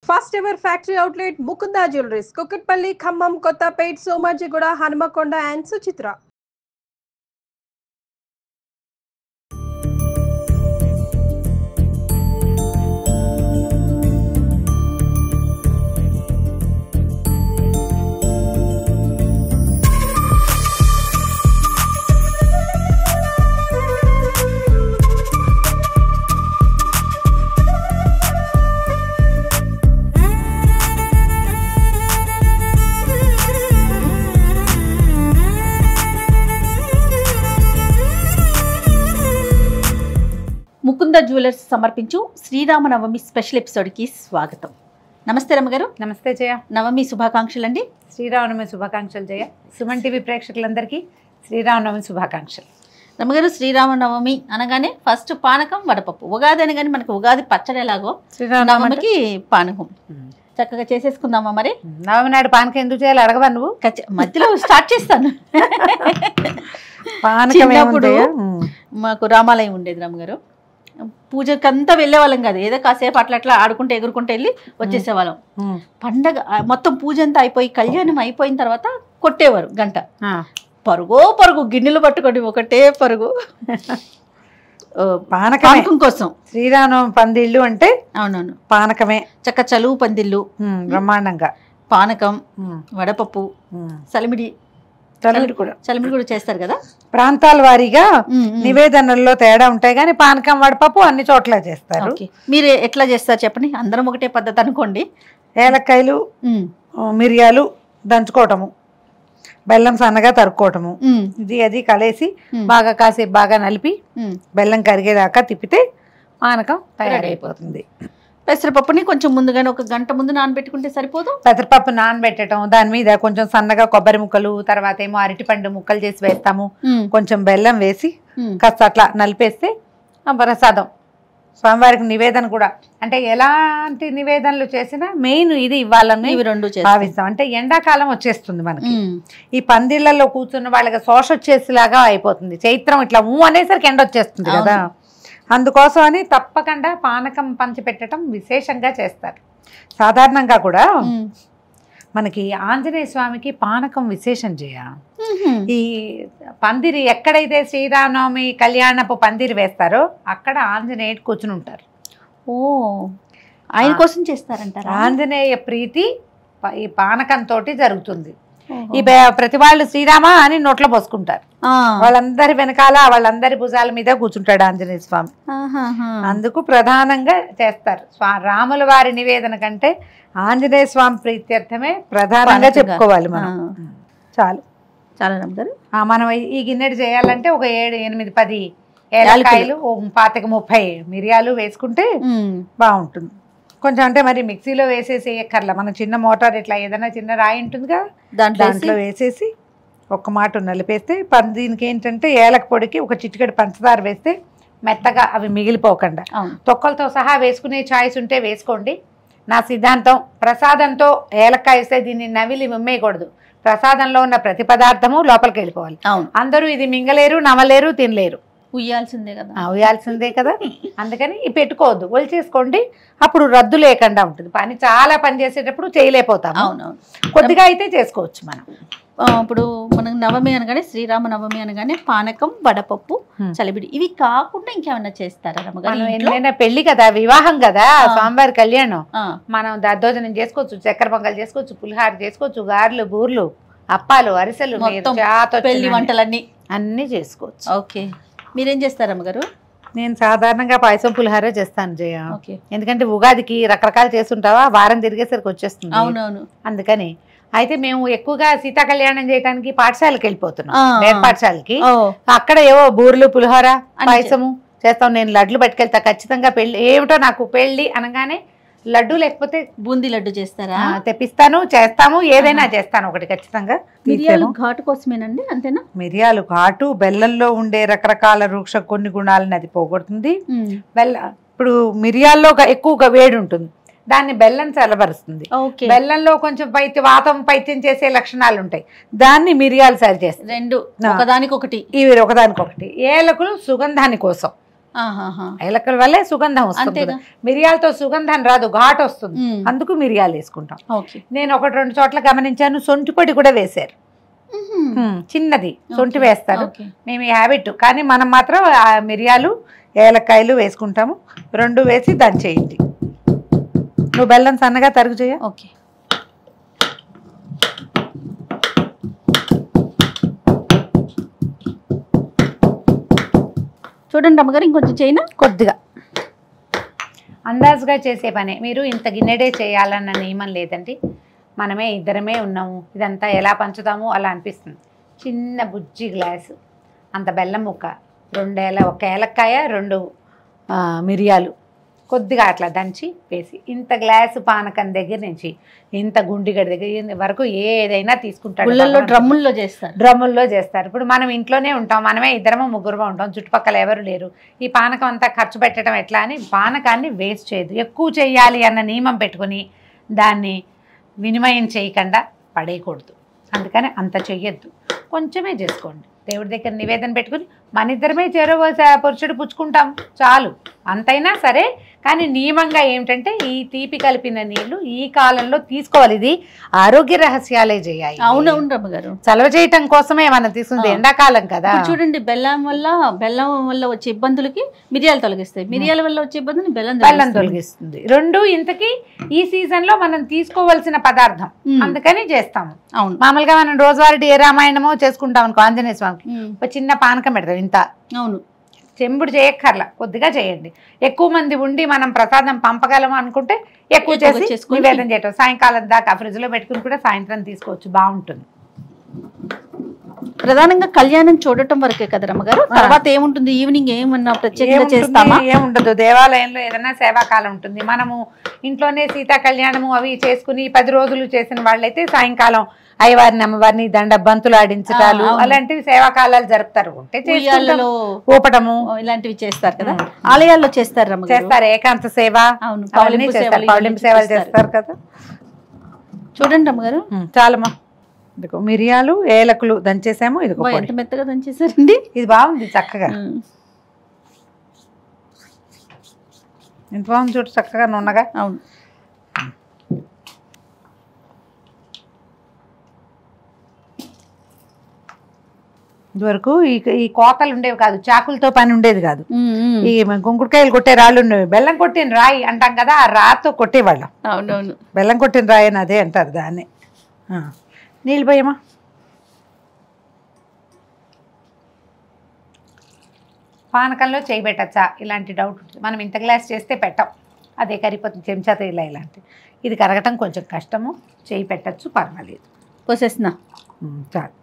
First ever factory outlet Mukunda Jewelries, Kukatpalli, Khammam, Kottapet, Somarjiguda, Hanmakonda and Suchitra. Mukunda jewellers సమర్పించు Sri Rama Navami special ఎపిసోడ్కి స్వాగతం. నమస్తే రమ్మగారు. నమస్తే జయ. నవమి శుభాకాంక్షలు అండి. శ్రీరామనవమి శుభాకాంక్షలు జయ. సుమన్ టీవీ ప్రేక్షకులందరికీ శ్రీరామనవమి శుభాకాంక్షలు. రమ్మగారు, శ్రీరామనవమి అనగానే ఫస్ట్ పానకం వడపప్పు. ఉగాది అనగానే మనకు ఉగాది పచ్చడి ఎలాగో శ్రీరామనవమికి పానకం చక్కగా చేసేసుకుందామా? మరి నవమి నాడు పానకం ఎందుకు చేయాలి అడగవా నువ్వు? మధ్యలో స్టార్ట్ చేస్తాను. చిన్నప్పుడు మాకు రామాలయం ఉండేది రమ్మగారు. పూజకంతా వెళ్ళే వాళ్ళం కాదు, ఏదో కాసేపు అట్లా అట్లా ఆడుకుంటే ఎగురుకుంటే వెళ్ళి వచ్చేసేవాళ్ళం. పండగ మొత్తం పూజ అంతా అయిపోయి కళ్యాణం అయిపోయిన తర్వాత కొట్టేవారు గంట. పరుగో పరుగు గిన్నెలు పట్టుకొని ఒకటే పరుగు పానకం కోసం. శ్రీరామనవమి పందిళ్ళు అంటే అవునవును పానకమే. చక్క చలువు పందిళ్ళు బ్రహ్మాండంగా పానకం, వడపప్పు, చలిమిడి కూడా చేస్తారు కదా. ప్రాంతాల వారీగా నివేదనల్లో తేడా ఉంటాయి కానీ పానకం వడపప్పు అన్ని చోట్ల చేస్తారు. మీరు ఎట్లా చేస్తారు చెప్పండి? అందరం ఒకటే పద్ధతి అనుకోండి. ఏలక్కాయలు, మిరియాలు దంచుకోవటము, బెల్లం సన్నగా తరుక్కోవటము, ఇది అది కలిసి బాగా కాసేపు బాగా నలిపి బెల్లం కరిగేదాకా తిప్పితే పానకం తయారైపోతుంది. పెసరపప్పుని కొంచెం ముందుగానే ఒక గంట ముందు నానబెట్టుకుంటే సరిపోదు. పెసరపప్పు నానబెట్టడం, దాని మీద కొంచెం సన్నగా కొబ్బరి ముక్కలు, తర్వాత ఏమో అరటిపండు ముక్కలు చేసి వేస్తాము, కొంచెం బెల్లం వేసి కాస్త అట్లా నలిపేస్తే ప్రసాదం. స్వామివారికి నివేదన కూడా అంటే ఎలాంటి నివేదనలు చేసినా మెయిన్ ఇది ఇవ్వాలని భావిస్తాం. అంటే ఎండాకాలం వచ్చేస్తుంది మనకి, ఈ పందిళ్లలో కూర్చున్న వాళ్ళకి శోష వచ్చేసేలాగా అయిపోతుంది. చైత్రం ఇట్లా అనేసరికి ఎండ వచ్చేస్తుంది కదా, అందుకోసం అని తప్పకుండా పానకం పంచిపెట్టడం విశేషంగా చేస్తారు. సాధారణంగా కూడా మనకి ఆంజనేయ స్వామికి పానకం విశేషం చేయ. ఈ పందిరి ఎక్కడైతే శ్రీరామనవమి కళ్యాణపు పందిరి వేస్తారో అక్కడ ఆంజనేయుడు కూర్చుని ఉంటారు. ఓ, ఆయన కోసం చేస్తారంటారు. ఆంజనేయ ప్రీతి ఈ పానకంతో జరుగుతుంది. ఈ ప్రతి వాళ్ళు శ్రీరామ అని నోట్లో పోసుకుంటారు. వాళ్ళందరి వెనకాల వాళ్ళందరి భుజాల మీద కూర్చుంటాడు ఆంజనేయ స్వామి. అందుకు ప్రధానంగా చేస్తారు. రాముల వారి నివేదన కంటే ఆంజనేయ స్వామి ప్రీత్యర్థమే ప్రధానంగా చెప్పుకోవాలి మనం. చాలు చాలా నమ్మగారు. మనం ఈ గిన్నెడు చేయాలంటే ఒక 7, 8, 10 ఏలక్కాయలు, 25-30 మిరియాలు వేసుకుంటే బాగుంటుంది. కొంచెం అంటే మరి మిక్సీలో వేసేసి ఎక్కర్లా, మనం చిన్న మోటార్ ఇట్లా ఏదైనా చిన్న రాయి ఉంటుందిగా దాంట్లో వేసేసి ఒక్క మాట నలిపేస్తే దీనికి ఏంటంటే ఏలక పొడికి ఒక చిటికెడు పంచదార వేస్తే మెత్తగా అవి మిగిలిపోకుండా తొక్కలతో సహా వేసుకునే ఛాయిస్ ఉంటే వేసుకోండి. నా సిద్ధాంతం, ప్రసాదంతో ఏలక్కాయ వేస్తే దీన్ని నవిలి మిమ్మేయకూడదు. ప్రసాదంలో ఉన్న ప్రతి పదార్థము లోపలికి వెళ్ళిపోవాలి. అందరూ ఇది మింగలేరు, నమలేరు, తినలేరు, ఉయ్యాల్సిందే కదా. అందుకని పెట్టుకోవద్దు, ఒలిచేసుకోండి. అప్పుడు రద్దు లేకుండా ఉంటుంది. పని చాలా పని చేసేటప్పుడు చేయలేకపోతాము. కొద్దిగా అయితే చేసుకోవచ్చు మనం. ఇప్పుడు మనకు నవమి అనగానే, శ్రీరామనవమి అనగానే పానకం, వడపప్పు, చలిబిడి, ఇవి కాకుండా ఇంకేమన్నా చేస్తారా రమ్మగారు? పెళ్లి కదా, వివాహం కదా, స్వామివారి కళ్యాణం, మనం దద్దోజనం చేసుకోవచ్చు, చక్కెర పొంగల్ చేసుకోవచ్చు, పులిహార చేసుకోవచ్చు, గారెలు, బూర్లు, అప్పాలు, అరిసెలు, పెళ్లి వంటలన్నీ అన్నీ చేసుకోవచ్చు. ఓకే, మీరేం చేస్తారు అమ్మగారు? నేను సాధారణంగా పాయసం పులిహార చేస్తాను జయ. ఎందుకంటే ఉగాదికి రకరకాలు చేస్తుంటావా, వారం తిరిగేసరికి వచ్చేస్తుంది. అవునవును. అందుకని అయితే మేము ఎక్కువగా సీతా కళ్యాణం చేయడానికి పాఠశాలకి వెళ్ళిపోతున్నాం, నేర్ పాఠశాలకి. అక్కడ ఏవో బూర్లు, పులిహోర, పాయసము చేస్తాం. నేను లడ్లు పట్టుకెళ్తా ఖచ్చితంగా. పెళ్లి ఏమిటో నాకు పెళ్లి అనగానే లడ్డు లేకపోతే బూందీ లడ్డు చేస్తారా? తెప్పిస్తాను, చేస్తాము, ఏదైనా చేస్తాను ఒకటి ఖచ్చితంగా. మిరియాలు ఘాటు కోసమేనండి, అంతేనా? మిరియాలు ఘాటు, బెల్లంలో ఉండే రకరకాల వృక్ష కొన్ని గుణాలను అది పోగొడుతుంది. ఇప్పుడు మిరియాల్లో ఎక్కువగా వేడి ఉంటుంది, దాన్ని బెల్లం చల్లబరుస్తుంది. బెల్లంలో కొంచెం వాతం పైత్యం చేసే లక్షణాలు ఉంటాయి, దాన్ని మిరియాలు సరి చేస్తాయి. రెండు ఒకదానికొకటి, ఇవి ఒకదానికొకటి. ఏలకులు సుగంధాని కోసం, ఏలక్కల వల్లే సుగంధం వస్తుంది. మిరియాలతో సుగంధం రాదు, ఘాటు వస్తుంది, అందుకు మిరియాలు వేసుకుంటాం. నేను 1-2 చోట్ల గమనించాను, సొంటి పొడి కూడా వేశారు, చిన్నది సొంటి వేస్తారు. మేము ఈ హ్యాబిట్, కానీ మనం మాత్రం మిరియాలు ఏలక్కాయలు వేసుకుంటాము. 2 వేసి దాన్ని చేయండి. నువ్వు బెల్లం సన్నగా తరుగు చేయ. ఓకే, చూడండి అమ్మగారు, ఇంకొంచెం చేయనా, కొద్దిగా అందాజుగా చేసే పనే. మీరు ఇంత గిన్నెడే చేయాలన్న నియమం లేదండి. మనమే ఇద్దరమే ఉన్నాము, ఇదంతా ఎలా పంచుతాము అలా అనిపిస్తుంది. చిన్న బుజ్జి గ్లాసు అంత బెల్లం ముక్క, 1 ఏలక్కాయ, 2 మిరియాలు కొద్దిగా అట్లా దంచి వేసి, ఇంత గ్లాసు పానకం దగ్గర నుంచి ఇంత గుండిగడి దగ్గర వరకు ఏదైనా తీసుకుంటాడు. డ్రమ్ముల్లో చేస్తారు. ఇప్పుడు మనం ఇంట్లోనే ఉంటాం, మనమే ఇద్దరమో ముగ్గురమో ఉంటాం, చుట్టుపక్కల ఎవరు లేరు. ఈ పానకం అంతా ఖర్చు పెట్టడం ఎట్లా అని పానకాన్ని వేస్ట్ చేయదు. ఎక్కువ చేయాలి అన్న నియమం పెట్టుకుని దాన్ని వినిమయం చేయకుండా పడేయకూడదు. అందుకని అంత చెయ్యొద్దు, కొంచెమే చేసుకోండి. దేవుడి దగ్గర నివేదన పెట్టుకుని మన ఇద్దరమే పొరుచుడు పుచ్చుకుంటాం చాలు, అంతైనా సరే. కానీ నియమంగా ఏమిటంటే ఈ తీపి కలిపిన నీళ్లు ఈ కాలంలో తీసుకోవాలి. ఇది ఆరోగ్య రహస్యాలే చేయాలి. అవునవును రమ్మగారు, చలవ చేయటం కోసమే మనం తీసుకుంది, ఎండాకాలం కదా. చూడండి, బెల్లం వల్ల వచ్చే ఇబ్బందులకి మిరియాలు తొలగిస్తాయి, మిరియాల వల్ల వచ్చే ఇబ్బందులు బెల్లం తొలగిస్తుంది. 2 ఇంతకీ ఈ సీజన్ లో మనం తీసుకోవాల్సిన పదార్థం, అందుకని చేస్తాము. అవును, మామూలుగా మనం రోజువారీ ఏ రామాయణమో చేసుకుంటాం అనుకో, ఆంజనేయ స్వామికి ఒక చిన్న పానకం పెడతాం ఇంత. అవును, చెంబుడు చేయక్కర్లా, కొద్దిగా చేయండి. ఎక్కువ మంది ఉండి మనం ప్రసాదం పంపగలము అనుకుంటే ఎక్కువ చేసి నివేదన చేయటం. సాయంకాలం దాకా ఫ్రిడ్జ్ లో పెట్టుకుని కూడా సాయంత్రం తీసుకోవచ్చు, బాగుంటుంది. ప్రధానంగా కళ్యాణం చూడటం వరకే కదా రమ్మగారు, తర్వాత ఏముంటుంది? ఈవినింగ్ ఏమన్నా ప్రత్యేకంగా చేస్తామా? ఏముండదు, దేవాలయంలో ఏదైనా సేవాకాలం ఉంటుంది. మనము ఇంట్లోనే సీతా కళ్యాణము అవి చేసుకుని 10 రోజులు చేసిన వాళ్ళైతే సాయంకాలం అయ్యవారిని అమ్మవారిని దండ బంతులు ఆడించటాలు అలాంటివి సేవాకాలాలు జరుపుతారు. ఊపటము ఇలాంటివి చేస్తారు కదా, ఆలయాల్లో చేస్తారు. ఏకాంత సేవ, పౌళింపు సేవలు చేస్తారు కదా. చూడండి అమ్మగారు, చాలమ్మా. ఇదిగో మిరియాలు ఏలకులు దంచేసాము. ఇదిగో ఎంత మెత్తగా దంచేసారండి, ఇది బాగుంది చక్కగా. ఎంత బాగుంది చూడు, చక్కగా నున్నగా. అవును, ఇదివరకు ఈ కోతలు ఉండేవి కాదు, చాకులతో పని ఉండేది కాదు. ఈ గుంకుడుకాయలు కొట్టే రాళ్ళు ఉండేవి. బెల్లం కొట్టిన రాయి అంటాం కదా, ఆ రాతో కొట్టేవాళ్ళం. అవునవును, బెల్లం కొట్టిన రాయి అని అదే అంటారు దాన్ని. నీళ్ళు పోయమ్మా. పానకంలో చేయి పెట్టచ్చా ఇలాంటి డౌట్ ఉంటుంది. మనం ఇంత గ్లాస్ చేస్తే పెట్టం, అదే కరిపోతుంది చెంచాతో ఇలా ఇలాంటి. ఇది కరగటం కొంచెం కష్టము, చేయి పెట్టచ్చు, పర్వాలేదు. పోసేస్తున్నా చాలు.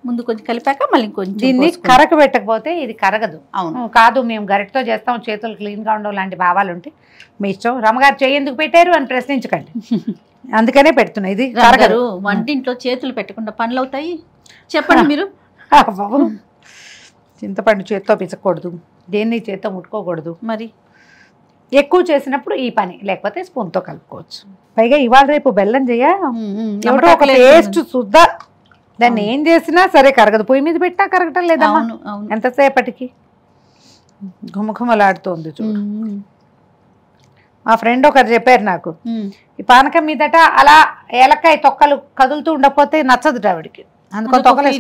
ముందు కొంచెం కలిపాక మళ్ళీ కొంచెం దీన్ని కరక పెట్టకపోతే ఇది కరగదు. అవును కాదు, మేము గరిటతో చేస్తాం, చేతులు క్లీన్గా ఉండవు లాంటి భావాలు ఉంటే మీ ఇష్టం. రమ్మగారు చేయి ఎందుకు పెట్టారు అని ప్రశ్నించకండి, అందుకనే పెడుతున్నా. ఇది కరగదు. వంటింట్లో చేతులు పెట్టకుండా పనులు అవుతాయి, చెప్పండి మీరు. చింతపండు చేత్తో పిచ్చకూడదు, దేన్ని చేత్తో ముట్టుకోకూడదు. మరి ఎక్కువ చేసినప్పుడు ఈ పని, లేకపోతే స్పూన్తో కలుపుకోవచ్చు. పైగా ఇవాళ రేపు బెల్లం చేయ ఒక టేస్ట్ శుద్ధ, దాన్ని ఏం చేసినా సరే కరగదు. పొయ్యి మీద పెట్టినా కరగటం లేదా ఎంతసేపటికి ఘుమఘుమలాడుతోంది చూడు. మా ఫ్రెండ్ ఒకరు చెప్పారు నాకు, ఈ పానకం మీదట అలా ఏలక్కాయ తొక్కలు కదులుతూ ఉండకపోతే నచ్చదుట ఆవిడికి, అందుకో తొక్కలు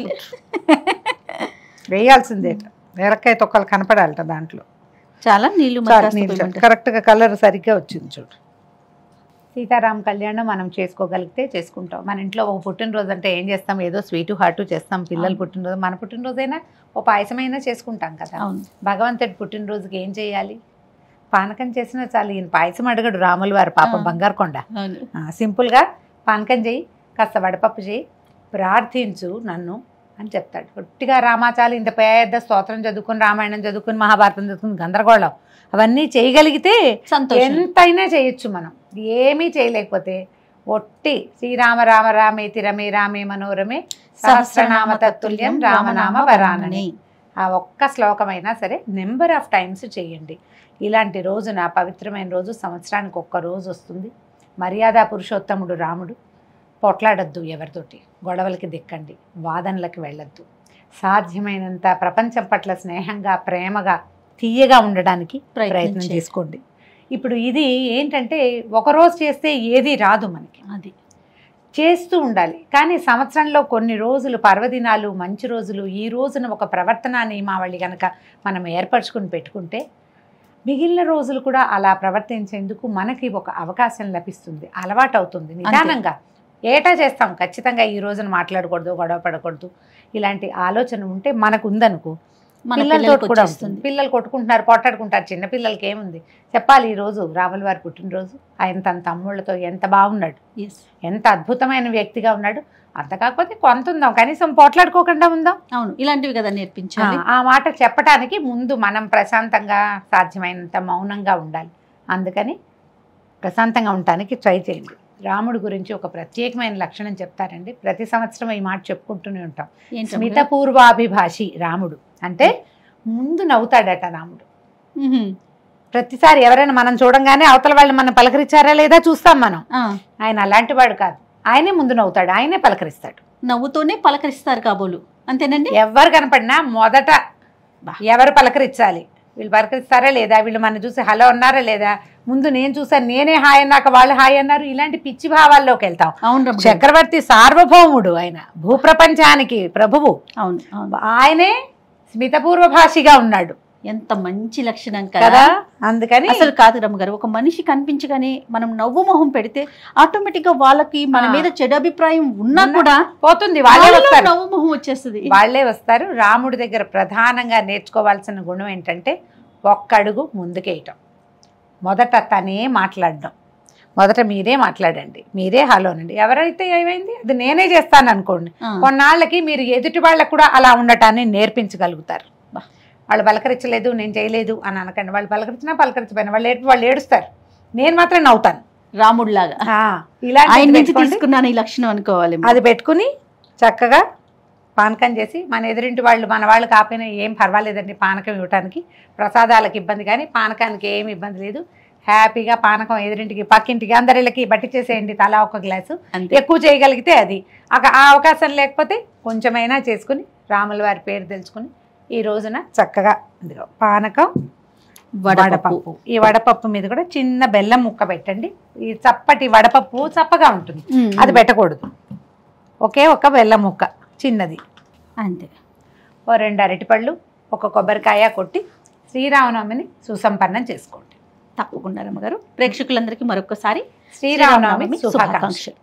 వేయాల్సిందే. ఏలక్కాయ తొక్కలు కనపడాలట దాంట్లో. చాలా నీళ్ళు కరెక్ట్గా కలర్ సరిగ్గా వచ్చింది చూడు. సీతారాం కళ్యాణం మనం చేసుకోగలిగితే చేసుకుంటాం. మన ఇంట్లో ఒక పుట్టినరోజు అంటే ఏం చేస్తాం, ఏదో స్వీటు హాటు చేస్తాం. పిల్లలు పుట్టినరోజు, మన పుట్టినరోజైనా ఓ పాయసమైనా చేసుకుంటాం కదా. భగవంతుడి పుట్టినరోజుకి ఏం చేయాలి, పానకం చేసినా చాలు. ఈయన పాయసం అడగడు రాముల వారు, పాపం బంగారు కొండ. సింపుల్గా పానకం చేయి, కాస్త వడపప్పు చేయి, ప్రార్థించు నన్ను అని చెప్తాడు. గట్టిగా రామాచాలు ఇంత పెద్ద స్తోత్రం చదువుకుని, రామాయణం చదువుకుని, మహాభారతం చదువుకుని, గందరగోళం అవన్నీ చేయగలిగితే ఎంతైనా చేయొచ్చు. మనం ఏమీ చేయలేకపోతే ఒట్టి శ్రీరామ రామ రామేతి రమే రామే మనోరమే సహస్రనామ తత్తుల్యం రామనామ వరానని ఆ ఒక్క శ్లోకమైనా సరే నెంబర్ ఆఫ్ టైమ్స్ చేయండి. ఇలాంటి రోజున పవిత్రమైన రోజు సంవత్సరానికి ఒక్క రోజు వస్తుంది. మర్యాద పురుషోత్తముడు రాముడు. పొట్లాడద్దు ఎవరితోటి, గొడవలకి దిక్కండి, వాదనలకు వెళ్ళొద్దు. సాధ్యమైనంత ప్రపంచం పట్ల స్నేహంగా ప్రేమగా తీయగా ఉండడానికి ప్రయత్నం ప్రయత్నం చేసుకోండి. ఇప్పుడు ఇది ఏంటంటే ఒకరోజు చేస్తే ఏది రాదు మనకి, అది చేస్తూ ఉండాలి. కానీ సంవత్సరంలో కొన్ని రోజులు పర్వదినాలు, మంచి రోజులు, ఈ రోజున ఒక ప్రవర్తన నియమావళి కనుక మనం ఏర్పరచుకుని పెట్టుకుంటే మిగిలిన రోజులు కూడా అలా ప్రవర్తించేందుకు మనకి ఒక అవకాశం లభిస్తుంది, అలవాటు అవుతుంది. నిదానంగా ఏటా చేస్తాం, ఖచ్చితంగా ఈ రోజున మాట్లాడకూడదు, గొడవ పడకూడదు, ఇలాంటి ఆలోచన ఉంటే మనకు ఉందనుకో పిల్లలతో కూడా వస్తుంది. పిల్లలు కొట్టుకుంటున్నారు, పోట్లాడుకుంటారు, చిన్న పిల్లలకి ఏముంది చెప్పాలి. ఈరోజు రాముల వారి పుట్టినరోజు, ఆయన తన తమ్ముళ్ళతో ఎంత బాగున్నాడు, ఎంత అద్భుతమైన వ్యక్తిగా ఉన్నాడు. అంత కాకపోతే కొంత ఉందాం, కనీసం పోట్లాడుకోకుండా ఉందాం. అవును, ఇలాంటివి కదా నేర్పించాలి. ఆ మాట చెప్పడానికి ముందు మనం ప్రశాంతంగా, సాధ్యమైనంత మౌనంగా ఉండాలి. అందుకని ప్రశాంతంగా ఉండటానికి ట్రై చేయండి. రాముడి గురించి ఒక ప్రత్యేకమైన లక్షణం చెప్తారండి, ప్రతి సంవత్సరం ఈ మాట చెప్పుకుంటూనే ఉంటాం. స్మితపూర్వాభిభాషి రాముడు అంటే ముందు నవ్వుతాడట రాముడు. ప్రతిసారి ఎవరైనా మనం చూడంగానే అవతల వాళ్ళు మనం పలకరించారా లేదా చూస్తాం మనం. ఆయన అలాంటి వాడు కాదు, ఆయనే ముందు నవ్వుతాడు, ఆయనే పలకరిస్తాడు. నవ్వుతూనే పలకరిస్తారు కాబోలు, అంతేనండి. ఎవరు కనపడినా మొదట ఎవరు పలకరించాలి, వీళ్ళు పలకరిస్తారా లేదా, వీళ్ళు మన చూసి హలో అన్నారా లేదా, ముందు నేను చూసాను, నేనే హాయ్ అన్నాక వాళ్ళు హాయ్ అన్నారు, ఇలాంటి పిచ్చి భావాల్లోకి వెళ్తాం. అవును, చక్రవర్తి సార్వభౌముడు, ఆయన భూప్రపంచానికి ప్రభువు. అవును, ఆయనే స్మితపూర్వ భాషిగా ఉన్నాడు. ఎంత మంచి లక్షణం కదా. అందుకని అసలు కాదు రమ్మగారు, ఒక మనిషి కనిపించగానే మనం నవ్వు మొహం పెడితే ఆటోమేటిక్ గా వాళ్ళకి మన మీద చెడు అభిప్రాయం ఉన్నా కూడా పోతుంది, వాళ్ళే వస్తారు, నవ్వు మొహం వచ్చేస్తుంది, వాళ్ళే వస్తారు. రాముడి దగ్గర ప్రధానంగా నేర్చుకోవాల్సిన గుణం ఏంటంటే ఒక్కడుగు ముందుకేయటం. మొదట తనే మాట్లాడడం, మొదట మీరే మాట్లాడండి, మీరే హలోనండి, ఎవరైతే ఏమైంది అది నేనే చేస్తాను అనుకోండి, కొన్నాళ్ళకి మీరు ఎదుటి వాళ్ళకు కూడా అలా ఉండటాన్ని నేర్పించగలుగుతారు. వాళ్ళు పలకరించలేదు, నేను చేయలేదు అని అనకండి. వాళ్ళు పలకరించినా పలకరించపోయినా వాళ్ళు ఏడుస్తారు, నేను మాత్రం నవ్వుతాను రాముడిలాగా. తీసుకున్నాను ఈ లక్షణం అనుకోవాలి. అది పెట్టుకుని చక్కగా పానకం చేసి మన ఎదురింటి వాళ్ళు మన వాళ్ళు కాకపోయినా ఏం పర్వాలేదండి, పానకం ఇవ్వటానికి ప్రసాదాలకు ఇబ్బంది కానీ పానకానికి ఏమి ఇబ్బంది లేదు. హ్యాపీగా పానకం ఎదురింటికి, పక్కింటికి, అందరిళ్ళకి బట్టి చేసేయండి, తలా ఒక గ్లాసు. ఎక్కువ చేయగలిగితే అది, ఆ అవకాశం లేకపోతే కొంచెమైనా చేసుకుని రాముల వారి పేరు తెలుసుకుని ఈ రోజున చక్కగా పానకం, వడపప్పు, ఈ వడపప్పు మీద కూడా చిన్న బెల్లం ముక్క పెట్టండి. ఈ చప్పటి వడపప్పు చప్పగా ఉంటుంది, అది పెట్టకూడదు. ఒకే ఒక బెల్లం ముక్క చిన్నది అంతే. ఓ 2 అరటిపళ్ళు, ఒక కొబ్బరికాయ కొట్టి శ్రీరామనవమిని సుసంపన్నం చేసుకోండి. తప్పకుండా రమ్మగారు. ప్రేక్షకులందరికీ మరొకసారి శ్రీరామనవమి శుభాకాంక్షలు.